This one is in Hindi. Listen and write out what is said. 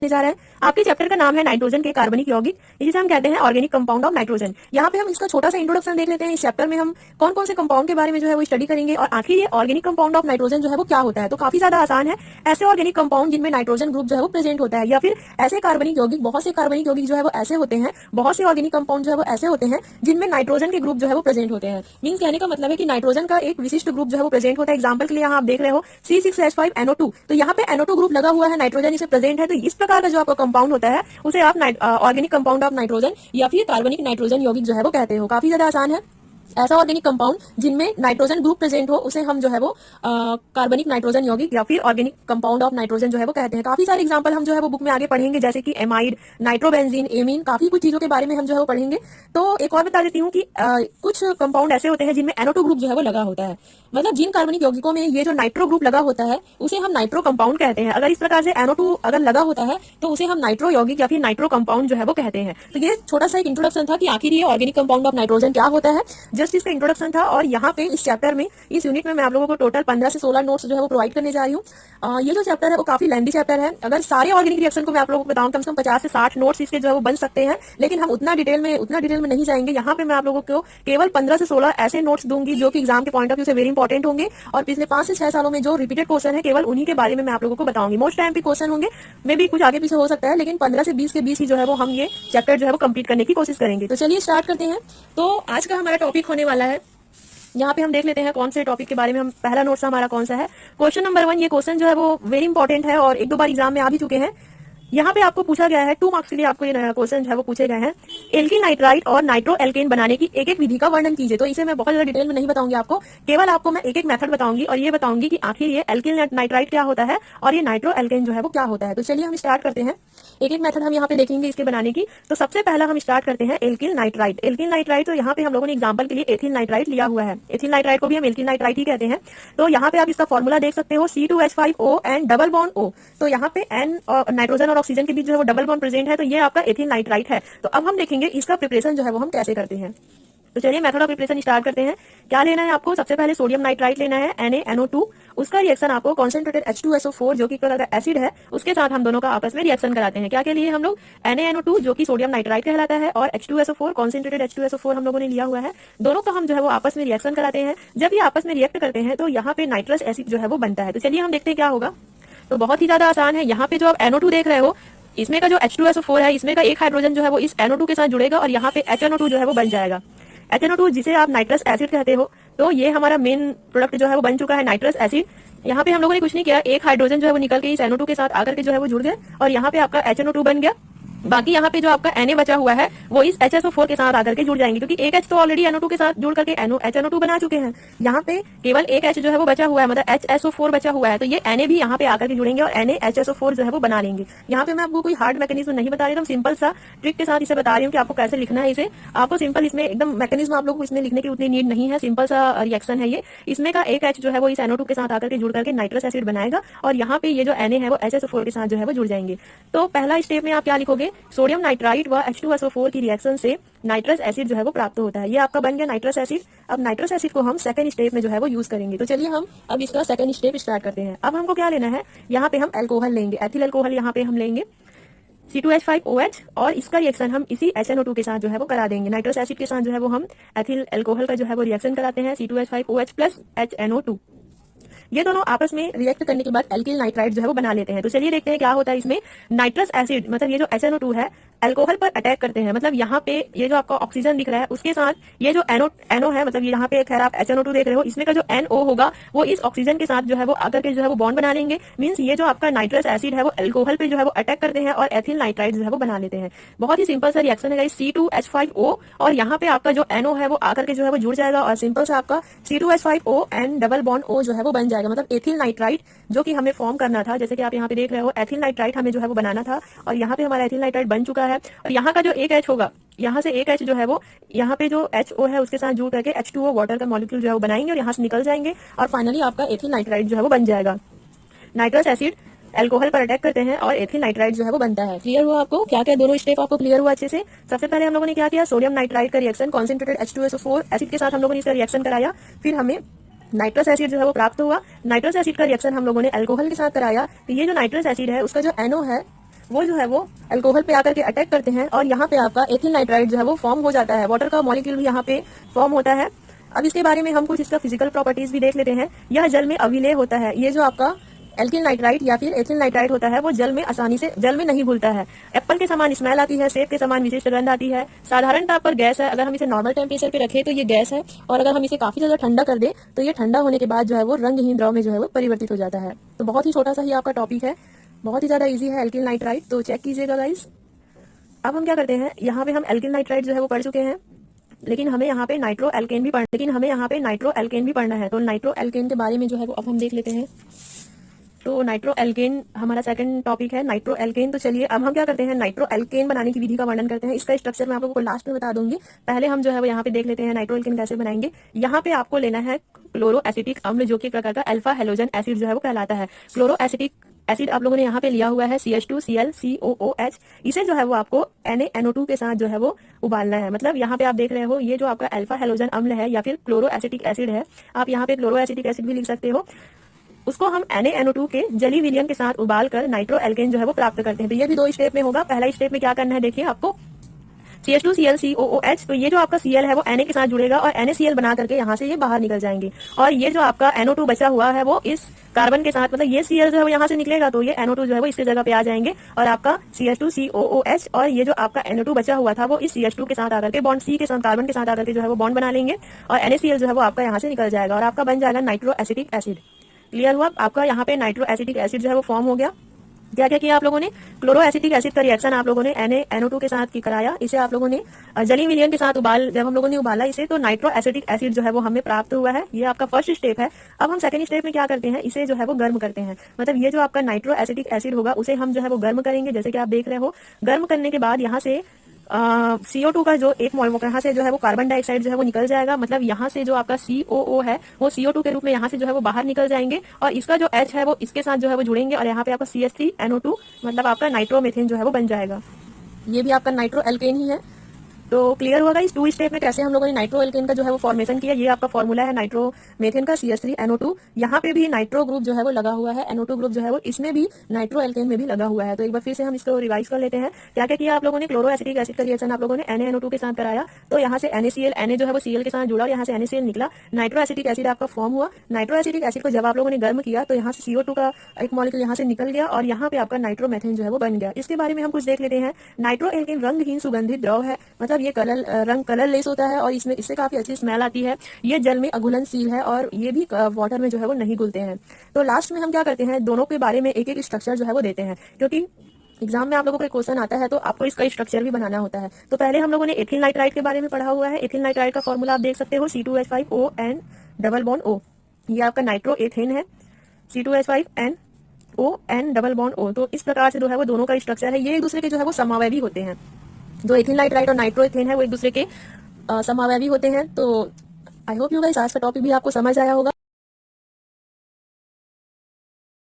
जा रहा है। आपके चैप्टर का नाम है नाइट्रोजन के कार्बनिक यौगिक, जिसे हम कहते हैं ऑर्गेनिक कंपाउंड ऑफ नाइट्रोजन। यहाँ पे हम इसका छोटा सा इंट्रोडक्शन देख लेते हैं। इस चैप्टर में हम कौन कौन से कंपाउंड के बारे में जो है वो स्टडी करेंगे और आखिर ये ऑर्गेनिक कंपाउंड ऑफ नाइट्रोजन जो है वो क्या होता है। तो काफी ज्यादा आसान है। ऐसे ऑर्गेनिक कंपाउंड जिनमें नाइट्रोजन ग्रुप जो है वो प्रेजेंट होता है, या फिर ऐसे कार्बनिक यौगिक, बहुत से कार्बनिक यौगिक जो है वो ऐसे होते हैं, बहुत से ऑर्गेनिक कंपाउंड जो है वो ऐसे होते हैं जिनमें नाइट्रोजन के ग्रुप जो है वो प्रेजेंट होते हैं। मींस कहने का मतलब है कि नाइट्रोजन का एक विशिष्ट ग्रुप जो है वो प्रेजेंट होता है। एग्जाम्पल के लिए यहाँ आप देख रहे हो C6H5NO2, तो यहाँ पे NO2 ग्रुप लगा हुआ है, नाइट्रोजन इसे प्रेजेंट है। तो इस प्रकार का जो आपका कंपाउंड होता है उसे आप ऑर्गेनिक कंपाउंड ऑफ नाइट्रोजन या फिर कार्बनिक नाइट्रोजन यौगिक जो है वो कहते हो। काफी ज्यादा आसान है। ऐसा ऑर्गेनिक कंपाउंड जिनमें नाइट्रोजन ग्रुप प्रेजेंट हो उसे हम जो है वो कार्बनिक नाइट्रोजन यौगिक या फिर ऑर्गेनिक कंपाउंड ऑफ नाइट्रोजन जो है वो कहते हैं। काफी सारे एग्जांपल हम जो है वो बुक में आगे पढ़ेंगे, जैसे कि एमाइड, नाइट्रोबेंजीन, एमीन, काफी कुछ चीजों के बारे में हम जो है वो पढ़ेंगे। तो एक और बता देती हूँ कि कुछ कंपाउंड ऐसे होते हैं जिनमें NO2 ग्रुप जो है वो लगा होता है। मतलब जिन कार्बनिक यौगिकों में ये जो नाइट्रो ग्रुप लगा होता है उसे हम नाइट्रो कंपाउंड कहते हैं। अगर इस प्रकार से NO2 अगर लगा होता है तो उसे हम नाइट्रो यौगिक या फिर नाइट्रो कंपाउंड जो है वो कहते हैं। तो ये छोटा सा एक इंट्रोडक्शन था कि आखिर ये ऑर्गेनिक कंपाउंड ऑफ नाइट्रोजन क्या होता है, जस्ट इसका इंट्रोडक्शन था। और यहाँ पे इस चैप्टर में, इस यूनिट में मैं आप लोगों को टोटल 15 से 16 नोट्स जो है वो प्रोवाइड करने जा रही हूँ। ये जो चैप्टर है वो काफी लेंथी चैप्टर है। अगर सारे ऑर्गेनिक रिएक्शन को मैं आप लोगों को बताऊं, कम से कम 50 से 60 नोट्स इसके जो है वो बन सकते हैं, लेकिन हम उतना डिटेल में नहीं जाएंगे। यहाँ पे मैं आप लोगों को केवल 15 से 16 ऐसे नोट्स दूंगी जो कि एग्जाम के पॉइंट ऑफ व्यू से वेरी इंपॉर्टेंट होंगे, और पिछले 5 से 6 सालों में जो रिपीटेड क्वेश्चन है केवल उन्हीं के बारे में मैं आप लोगों को बताऊंगी। मोस्ट टाइम पे क्वेश्चन होंगे, मे भी कुछ आगे पीछे हो सकता है, लेकिन 15 से 20 के बीच ही जो है वो हम ये चैप्टर जो है वो कंप्लीट करने की कोशिश करेंगे। तो चलिए स्टार्ट करते हैं। तो आज का हमारा टॉपिक होने वाला है, यहाँ पे हम देख लेते हैं कौन से टॉपिक के बारे में हम, पहला नोट्स हमारा कौन सा है। क्वेश्चन नंबर 1, ये क्वेश्चन जो है वो वेरी इंपॉर्टेंट है और एक दो बार एग्जाम में आ भी चुके हैं। यहाँ पे आपको पूछा गया है 2 मार्क्स के लिए, आपको ये क्वेश्चन जो है वो पूछे गए हैं। एल्किल नाइट्राइट और नाइट्रो एल्केन बनाने की एक एक विधि का वर्णन कीजिए। तो इसे मैं बहुत ज्यादा डिटेल में नहीं बताऊंगी आपको, केवल आपको मैं एक एक मेथड बताऊंगी और ये बताऊंगी कि आखिर ये एल्किल नाइट्राइट क्या होता है और ये नाइट्रो एल्केन जो है वो क्या होता है। तो चलिए हम स्टार्ट करते हैं। एक एक मेथड हम यहाँ पे देखेंगे इसके बनाने की। तो सबसे पहला हम स्टार्ट करते हैं एल्किल नाइट्राइट। एल्किल नाइट्राइट, तो यहाँ पे हम लोगों ने एग्जांपल के लिए एथिल नाइट्राइट लिया हुआ है। एथिल नाइट्राइट को भी हम एल्किल नाइट्राइट ही कहते हैं। तो यहाँ पे आप इसका फॉर्मूला देख सकते हो, C2H5O and double bond O। तो यहाँ पे N और नाइट्रोजन और ऑक्सीजन के बीच जो है वो डबल बॉन्ड प्रेजेंट है, तो ये आपका एथिल नाइट्राइट है। तो अब हम देखेंगे इसका प्रिपरेशन जो है वो हम कैसे करते हैं। तो चलिए मेथड ऑफ प्रिपरेशन स्टार्ट करते हैं। क्या लेना है आपको, सबसे पहले सोडियम नाइट्राइट लेना है, NaNO2। उसका रिएक्शन आपको कॉन्सेंट्रेटेड H2SO4 जो कि एसिड है उसके साथ हम दोनों का आपस में रिएक्शन कराते हैं। क्या के लिए हम लोग, NaNO2 जो कि सोडियम नाइट्राइट कहलाता है और H2SO4 कॉन्सेंट्रेटेड H2SO4 हम लोगों ने लिया हुआ है। दोनों का हम जो है वो आपस में रिएक्शन कराते हैं। जब ये आपस में रिएक्ट करते हैं तो यहाँ पे नाइट्रस एसिड जो है वो बनता है। तो चलिए हम देखते हैं क्या होगा। तो बहुत ही ज्यादा आसान है। यहाँ पे जो आप NO2 देख रहे हो, इसमें का जो H2SO4 है, इसमें का एक हाइड्रोजन जो है वो इस NO2 के साथ जुड़ेगा और यहाँ पे HNO2 जो है वो बन जाएगा। HNO2 जिसे आप नाइट्रस एसिड कहते हो। तो ये हमारा मेन प्रोडक्ट जो है वो बन चुका है, नाइट्रस एसिड। यहाँ पे हम लोगों ने कुछ नहीं किया, एक हाइड्रोजन जो है वो निकल के इस NO2 के साथ आकर के जो है वो जुड़ गया और यहाँ पे आपका HNO2 बन गया। बाकी यहाँ पे जो आपका Na बचा हुआ है वो इस HSO4 के साथ आकर के जुड़ जाएंगे, क्योंकि एक H तो ऑलरेडी NO2 के साथ जुड़ करके HNO2 बना चुके हैं। यहाँ पे केवल एक H जो है वो बचा हुआ है, मतलब HSO4 बचा हुआ है। तो ये Na भी यहाँ पे आकर के जुड़ेंगे और NaHSO4 जो है वो बना लेंगे। यहाँ पे मैं आपको कोई हार्ड मैकेनिज्म नहीं बता रही हूँ, सिंपल सा ट्रिक के साथ इसे बता रही हूँ कि आपको कैसे लिखना है इसे। आपको सिंपल इसमें एकदम मैकेनिज्म आप लोग को इसमें लिखने की उतनी नीड नहीं है, सिंपल सा रिएक्शन है ये। इसमें का एक H जो है वो इस NO2 के साथ आकर के जुड़ करके नाइट्रस एसिड बनाएगा और यहाँ पे ये जो Na है वो HSO4 के साथ जो है वो जुड़ जाएंगे। तो पहला स्टेप में आप क्या लिखोगे, सोडियम नाइट्राइट व H2SO4 की रिएक्शन से नाइट्रस एसिड जो है वो प्राप्त होता है। ये आपका बन गया नाइट्रस एसिड। अब नाइट्रस एसिड को हम सेकंड स्टेप में जो है वो यूज करेंगे। तो चलिए हम अब इसका सेकंड स्टेप स्टार्ट करते हैं। अब हमको क्या लेना है, यहाँ पे हम अल्कोहल लेंगे, एथिल अल्कोहल यहाँ पे हम लेंगे C2H5OH और इसका रिएक्शन हम इसी HNO2 के साथ जो है वो करा देंगे। नाइट्रस एसिड के साथ जो है वो हम एथिल अल्कोहल का जो है वो रिएक्शन कराते हैं, C2H5OH प्लस HNO2। ये दोनों आपस में रिएक्ट करने के बाद एल्किल नाइट्राइट जो है वो बना लेते हैं। तो चलिए देखते हैं क्या होता है इसमें। नाइट्रस एसिड, मतलब ये जो HNO2 है, अल्कोहल पर अटैक करते हैं। मतलब यहाँ पे ये जो आपका ऑक्सीजन दिख रहा है उसके साथ ये जो NO है, मतलब यहाँ पे खैर आप HNO2 देख रहे हो, इसमें का जो NO होगा वो इस ऑक्सीजन के साथ जो है वो आकर के जो है वो बॉन्ड बना लेंगे। मींस ये जो आपका नाइट्रस एसिड है वो अल्कोहल पे जो है वो अटैक करते हैं और एथिल नाइट्राइट जो है वो बना लेते हैं। बहुत ही सिंपल सा रिएक्शन है C2H5O और यहाँ पे आपका जो NO है वो आकर के जो है वो जुड़ जाएगा और सिंपल सा आपका C2H5O and double bond O जो है वो बन जाएगा। मतलब एथिल नाइट्राइट जो कि हमें फॉर्म करना था, जैसे कि आप यहाँ पे देख रहे हो, एथिल नाइट्राइट हमें जो है वो बनाना था और यहाँ पे हमारा एथिल नाइट्राइट बन चुका है। और यहाँ का जो एक H होगा, यहाँ से एक H जो है वो यहाँ पे जो HO है उसके साथ जुड़ करके H2O वाटर का मॉलिक्यूल जो है वो बनाएंगे और यहाँ से निकल जाएंगे और फाइनली आपका एथिल नाइट्राइट जो है वो बन जाएगा। नाइट्रस एसिड अल्कोहल पर अटैक करते हैं और एथिल नाइट्राइट जो है वो बनता है। क्लियर हुआ आपको, क्या क्या दोनों स्टेप आपको क्लियर हुआ अच्छे से। सबसे पहले हम लोगों ने क्या किया, सोडियम नाइट्राइट का रिएक्शन कॉन्सेंट्रेटेड H2SO4 एसिड के साथ हम लोगों ने इसका रिएक्शन कराया, फिर हमें नाइट्रस एसिड जो है वो प्राप्त हुआ। नाइट्रस एसिड का रिएक्शन हम लोगों ने अल्कोहल के साथ कराया। तो ये जो नाइट्रस एसिड है उसका जो NO है वो जो है वो अल्कोहल पे आकर के अटैक करते हैं और यहाँ पे आपका एथिल नाइट्राइड जो है वो फॉर्म हो जाता है। वाटर का मॉलिक्यूल भी यहाँ पे फॉर्म होता है। अब इसके बारे में हम कुछ इसका फिजिकल प्रॉपर्टीज भी देख लेते हैं। यह जल में अविलेय होता है। ये जो आपका एल्किल नाइट्राइट या फिर एथिल नाइट्राइट होता है वो जल में आसानी से जल में नहीं घुलता है। एप्पल के समान स्मेल आती है, सेब के समान विशिष्ट गंध आती है, साधारण ताप पर गैस है। अगर हम इसे नॉर्मल टेम्परेचर पे रखें तो ये गैस है, और अगर हम इसे काफी ज्यादा ठंडा कर दें तो ये ठंडा होने के बाद जो है वो रंगहीन द्रव में जो है वो परिवर्तित हो जाता है। तो बहुत ही छोटा सा ही आपका टॉपिक है, बहुत ही ज्यादा ईजी है एल्किल नाइट्राइट, तो चेक कीजिएगा गाइस। अब हम क्या करते हैं, यहाँ पे हम एल्किल नाइट्राइट जो है वो पढ़ चुके हैं, लेकिन हमें यहाँ पे नाइट्रो एल्केन भी पढ़ना है। तो नाइट्रो एल्केन के बारे में जो है वो अब हम देख लेते हैं। तो नाइट्रो एल्केन हमारा सेकंड टॉपिक है, नाइट्रो एल्केन। तो चलिए अब हम क्या करते हैं, नाइट्रो एल्केन बनाने की विधि का वर्णन करते हैं। इसका स्ट्रक्चर मैं आप लोगों को लास्ट में बता दूंगी। पहले हम जो है वो यहाँ पे देख लेते हैं नाइट्रो एल्केन कैसे बनाएंगे। यहाँ पे आपको लेना है क्लोरो एसिटिक अम्ल, जो कि एक प्रकार का अल्फा हेलोजन एसिड जो है वो कहलाता है। क्लोरो एसिटिक एसिड आप लोगों ने यहाँ पे लिया हुआ है CH2Cl COOH। इसे जो है वो आपको NaNO2 के साथ जो है वो उबालना है। मतलब यहाँ पे आप देख रहे हो ये जो आपका अल्फा हेलोजन अम्ल है या फिर क्लोरो एसिटिक एसिड है, आप यहाँ पे क्लोरो एसिटिक एसिड भी लिख सकते हो, उसको हम NaNO2 के जली विलयन के साथ उबाल कर नाइट्रो एल्केन जो है वो प्राप्त करते हैं। तो ये भी 2 स्टेप में होगा। पहला स्टेप में क्या करना है, देखिए आपको CH2Cl COOH, तो ये जो आपका Cl है वो Na के साथ जुड़ेगा और NaCl बना करके यहाँ से ये बाहर निकल जाएंगे, और ये जो आपका NO2 बचा हुआ है वो इस कार्बन के साथ, मतलब ये Cl जो है वो यहाँ से निकलेगा तो ये NO2 जो है वो इसकी जगह पे आ जाएंगे, और आपका CH2COOH और ये जो आपका NO2 बचा हुआ था वो इस CH2 के साथ आकर के बॉन्ड C के साथ, कार्बन के साथ आकर के जो है वो बॉन्ड बना लेंगे, और NaCl जो है वो आपका यहाँ से निकल जाएगा और आपका बन जाएगा नाइट्रो एसिटिक एसिड। क्लियर हुआ आपका, यहाँ पे नाइट्रो एसिटिक एसिड जो है वो फॉर्म हो गया। क्या क्या किया आप लोगों ने, क्लोरो एसिटिक एसिड का रिएक्शन आप लोगों ने NaNO2 के साथ की कराया, इसे आप लोगों ने जली विलयन के साथ जब हम लोगों ने उबाला इसे, तो नाइट्रो एसिटिक एसिड जो है वो हमें प्राप्त हुआ है। ये आपका फर्स्ट स्टेप है। अब हम सेकंड स्टेप में क्या करते हैं, इसे जो है वो गर्म करते हैं। मतलब ये जो आपका नाइट्रो एसिटिक एसिड होगा उसे हम जो है वो गर्म करेंगे, जैसे कि आप देख रहे हो। गर्म करने के बाद यहाँ से CO2 का जो एक मॉलिक्यूल यहाँ से जो है वो कार्बन डाइऑक्साइड जो है वो निकल जाएगा। मतलब यहाँ से जो आपका COO है वो CO2 के रूप में यहाँ से जो है वो बाहर निकल जाएंगे, और इसका जो H है वो इसके साथ जो है वो जुड़ेंगे, और यहाँ पे आपका CH3NO2 मतलब आपका नाइट्रोमेथेन जो है वो बन जाएगा। ये भी आपका नाइट्रो एल्केन ही है। तो क्लियर होगा इस 2 स्टेप में कैसे हम लोगों ने नाइट्रो एल्केन का जो है वो फॉर्मेशन किया। ये आपका फॉर्मूला है नाइट्रो मेथेन का CH3NO2। यहाँ पे भी नाइट्रो ग्रुप जो है वो लगा हुआ है, NO2 ग्रुप जो है वो इसमें भी नाइट्रो एल्केन में भी लगा हुआ है। तो एक बार फिर से हम इसको रिवाइज कर लेते हैं। क्या क्या किया आप लोगों ने, क्लोरो एसिटिक एसिड का रिएक्शन आप लोगों ने NaNO2 के साथ कराया, तो यहाँ से NaCl, Na जो है वो Cl के साथ जुड़ा और यहाँ से NaCl निकला, नाइट्रो एसिटिक एसिड आपका फॉर्म हुआ। नाइट्रो एसिटिक एसिड को जब आप लोगों ने गर्म किया तो यहाँ से CO2 का एक मॉलिक्यूल यहाँ से निकल गया और यहाँ पे आपका नाइट्रोमेथेन जो है वो बन गया। इसके बारे में हम कुछ देख लेते हैं। नाइट्रो एल्केन रंगहीन सुगंधित द्रव है, मतलब ये कलरलेस होता है और इससे काफी अच्छी स्मेल आती है। ये जल में अघुलनशील है और ये भी वाटर में जो है वो नहीं घुलते हैं। तो लास्ट में हम क्या करते हैं, दोनों के बारे में एक एक स्ट्रक्चर जो है वो देते हैं, क्योंकि एग्जाम में आप लोगों को क्वेश्चन आता है तो आपको इसका स्ट्रक्चर भी बनाना होता है। तो पहले हम लोगों ने एथिल नाइट्राइट के बारे में पढ़ा हुआ है। एथिल नाइट्राइट का फॉर्मूला आप देख सकते हो, C2H5ON_O। ये आपका नाइट्रो एथेन है, C2H5NON_O। तो इस प्रकार से जो है वो दोनों का स्ट्रक्चर है। ये एक दूसरे के जो है वो समावयवी होते हैं। जो एथिल नाइट्राइट और नाइट्रो एथेन है वो एक दूसरे के समावयवी होते हैं। तो आई होप यू गाइस आज का टॉपिक भी आपको समझ आया होगा।